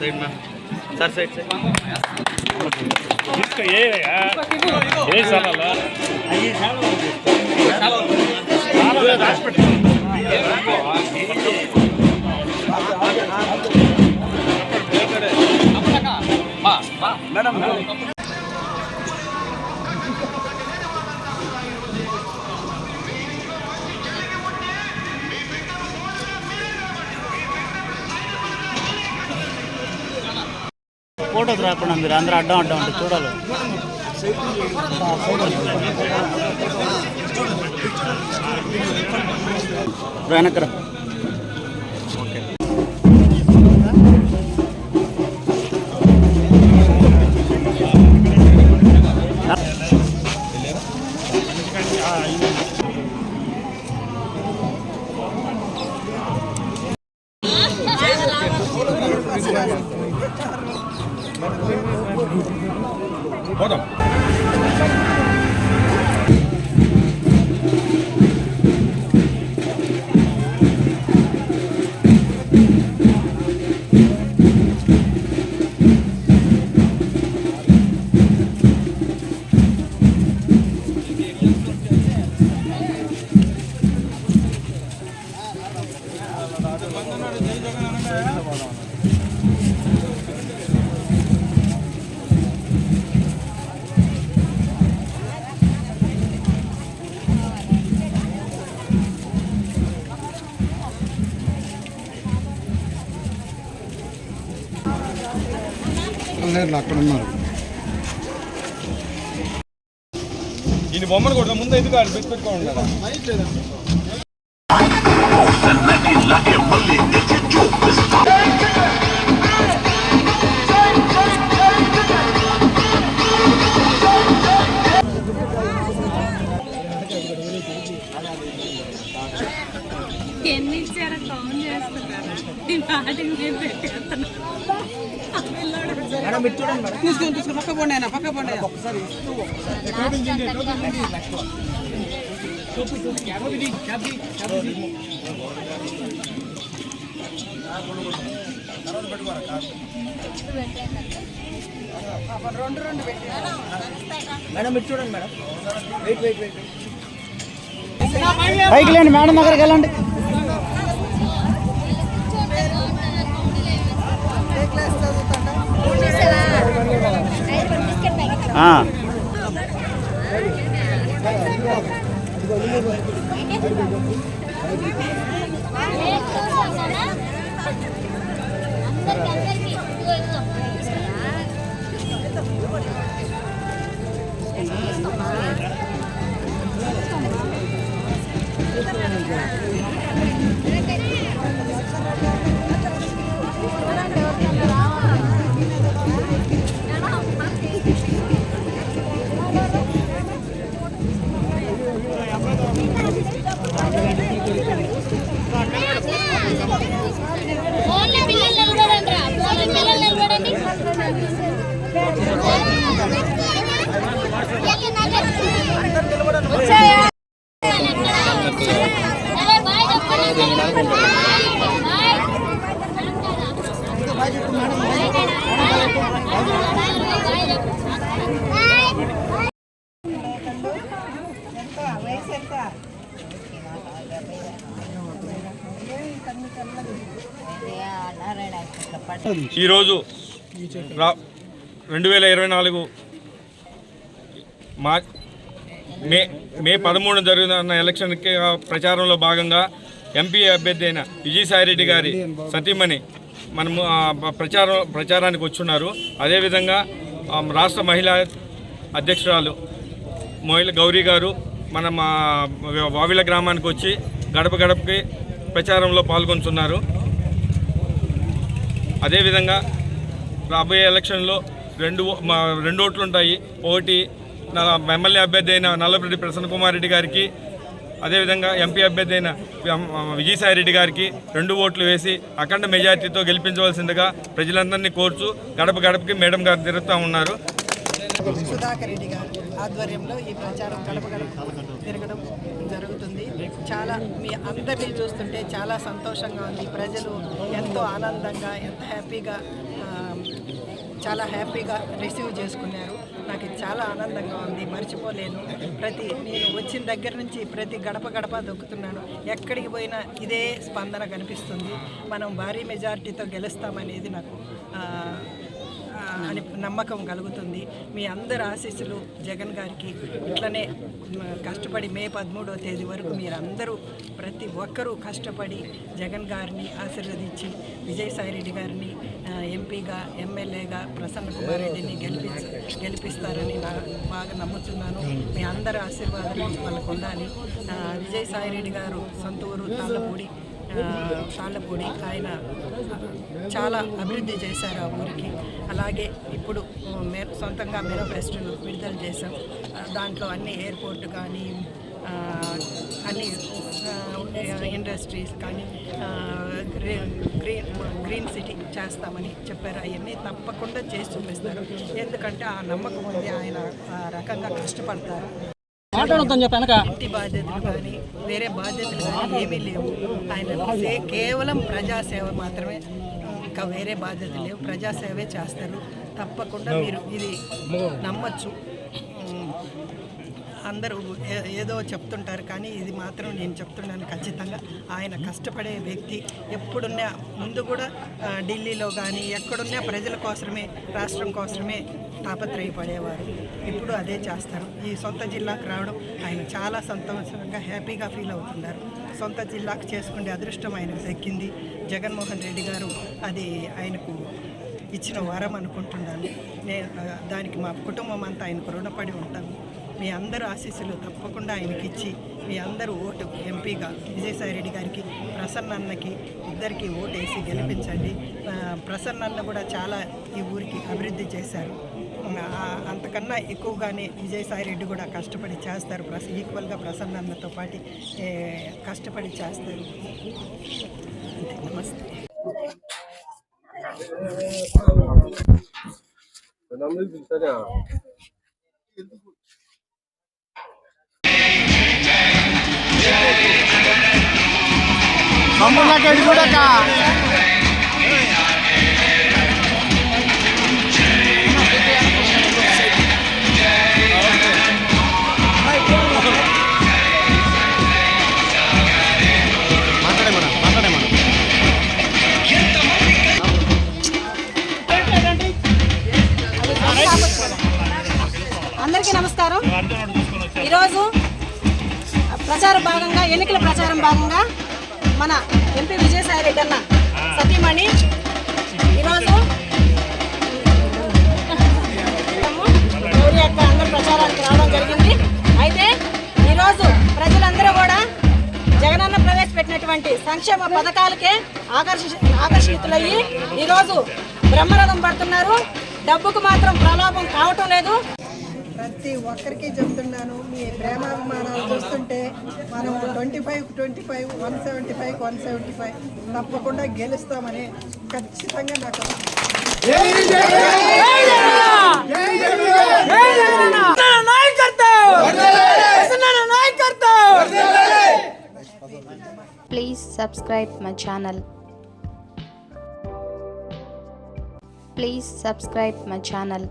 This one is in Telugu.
साइड में सर साइड से इसका ये साला मैडम ఫోటో రాకుండా మీరు అందరూ అడ్డం అడ్డం అంటే చూడాలి. వెనకరా అక్కడ ఉన్నారు. ఈయన బొమ్మను కూడా ముందు ఎందుకు ఆడు పెట్టుకోండి కదా. ఎన్ని ఇచ్చారో కౌంట్ చేస్తున్నారు. తీసుకుని పక్క పోండి ఆయన పక్క పోండి. మేడం ఇటు చూడండి మేడం. పైకి లేండి మేడం దగ్గరికి వెళ్ళండి. ఈరోజు 2024 మే 13 జరిగిన ఎలక్షన్కి ప్రచారంలో భాగంగా ఎంపీ అభ్యర్థి అయిన విజయసాయిరెడ్డి గారి సతీమణి మనము ప్రచారానికి వచ్చున్నారు. అదేవిధంగా రాష్ట్ర మహిళా అధ్యక్షురాలు మహిళ గౌరీ గారు మన వావిల గ్రామానికి వచ్చి గడప గడపకి ప్రచారంలో పాల్గొంటున్నారు. అదేవిధంగా రాబోయే ఎలక్షన్లో రెండు ఓట్లు ఉంటాయి. ఒకటి ఎమ్మెల్యే అభ్యర్థి అయిన నల్లపరెడ్డి ప్రసన్న కుమార్ రెడ్డి గారికి, అదేవిధంగా ఎంపీ అభ్యర్థి అయిన విజయసాయిరెడ్డి గారికి 2 ఓట్లు వేసి అఖండ మెజార్టీతో గెలిపించవలసిందిగా ప్రజలందరినీ కోరుచు గడప గడపకి మేడం గారు తిరుగుతూ ఉన్నారు. సుధాకర్ రెడ్డి గారు ఆధ్వర్యంలో ఈ ప్రచారం గడప గడప తిరగడం జరుగుతుంది. చాలా మీ అందరినీ చూస్తుంటే చాలా సంతోషంగా ఉంది. ప్రజలు ఎంతో ఆనందంగా ఎంత హ్యాపీగా చాలా హ్యాపీగా రిసీవ్ చేసుకున్నారు. నాకు ఇది చాలా ఆనందంగా ఉంది, మర్చిపోలేను. నేను వచ్చిన దగ్గర నుంచి ప్రతి గడప గడప దొక్కుతున్నాను. ఎక్కడికి పోయినా ఇదే స్పందన కనిపిస్తుంది. మనం భారీ మెజారిటీతో గెలుస్తామనేది నాకు అని నమ్మకం కలుగుతుంది. మీ అందరి ఆశీస్సులు జగన్ గారికి ఇట్లనే కష్టపడి మే 13వ తేదీ వరకు మీరందరూ ప్రతి ఒక్కరూ కష్టపడి జగన్ గారిని ఆశీర్వదించి విజయసాయిరెడ్డి గారిని ఎంపీగా ఎమ్మెల్యేగా ప్రసన్న కుమార్ రెడ్డిని గెలిపిస్తారని బాగా నమ్ముతున్నాను. మీ అందరి ఆశీర్వాదాలు వాళ్ళకు ఉండాలి. విజయసాయిరెడ్డి గారు సొంత ఊరు తాళ్ళపూడి. ఆయన చాలా అభివృద్ధి చేశారు ఆ ఊరికి. అలాగే ఇప్పుడు సొంతంగా మేనిఫెస్టో విడుదల చేశాం. దాంట్లో అన్ని ఎయిర్పోర్ట్ కానీ అన్ని ఇండస్ట్రీస్ కానీ గ్రీన్ సిటీ చేస్తామని చెప్పారు. అవన్నీ తప్పకుండా చేసి చూపిస్తారు. ఎందుకంటే ఆ నమ్మకం ఉంది. ఆయన ఆ రకంగా కష్టపడతారు. ఇంటి బాధ్యతలు కానీ వేరే బాధ్యతలు కానీ ఏమీ లేవు. ఆయన కేవలం ప్రజాసేవ మాత్రమే, ఇంకా వేరే బాధ్యతలు లేవు. ప్రజాసేవే చేస్తారు. తప్పకుండా మీరు ఇది నమ్మచ్చు. అందరూ ఏదో చెప్తుంటారు కానీ ఇది మాత్రం నేను చెప్తున్నాను ఖచ్చితంగా. ఆయన కష్టపడే వ్యక్తి. ఎప్పుడున్నా ముందు కూడా ఢిల్లీలో కానీ ఎక్కడున్నా ప్రజల కోసమే, రాష్ట్రం కోసమే తాపత్రయపడేవారు. ఇప్పుడు అదే చేస్తారు. ఈ సొంత జిల్లాకు రావడం ఆయన చాలా సంతోషంగా హ్యాపీగా ఫీల్ అవుతున్నారు. సొంత జిల్లాకు చేసుకునే అదృష్టం ఆయనకు దక్కింది. జగన్మోహన్ రెడ్డి గారు అది ఆయనకు ఇచ్చిన వరం అనుకుంటున్నాను. నేను దానికి మా కుటుంబం అంతా ఆయనకు రుణపడి ఉంటాము. మీ అందరూ ఆశీస్సులు తప్పకుండా ఆయనకి ఇచ్చి మీ అందరూ ఓటు ఎంపీగా విజయసాయిరెడ్డి గారికి, ప్రసన్న అన్నకి ఇద్దరికి ఓటు వేసి గెలిపించండి. ప్రసన్న అన్న కూడా చాలా ఈ ఊరికి అభివృద్ధి చేశారు. అంతకన్నా ఎక్కువగానే విజయసాయిరెడ్డి కూడా కష్టపడి చేస్తారు. ఈక్వల్గా ప్రసన్న అన్నతో పాటు కష్టపడి చేస్తారు. నమస్తే. అందరికీ నమస్కారం. ఈరోజు ఎన్నికల ప్రచారం భాగంగా మన ఎంపీ విజయసాయిరెడ్డి అన్న సతీమణి ఈరోజు గౌరీ అక్క అందరూ ప్రచారానికి రావడం జరిగింది. అయితే ఈరోజు ప్రజలందరూ కూడా జగనన్న ప్రవేశపెట్టినటువంటి సంక్షేమ పథకాలకే ఆకర్షితులయ్యి ఈరోజు బ్రహ్మరథం పడుతున్నారు. డబ్బుకు మాత్రం ప్రలోభం కావటం లేదు. ప్రతి ఒక్కరికి చెప్తున్నాను, మీ ప్రేమాభిమానాలు చూస్తుంటే మనం 25-25, 175-175 తప్పకుండా గెలుస్తామని ఖచ్చితంగా నాకు Please subscribe my channel. Please subscribe my channel.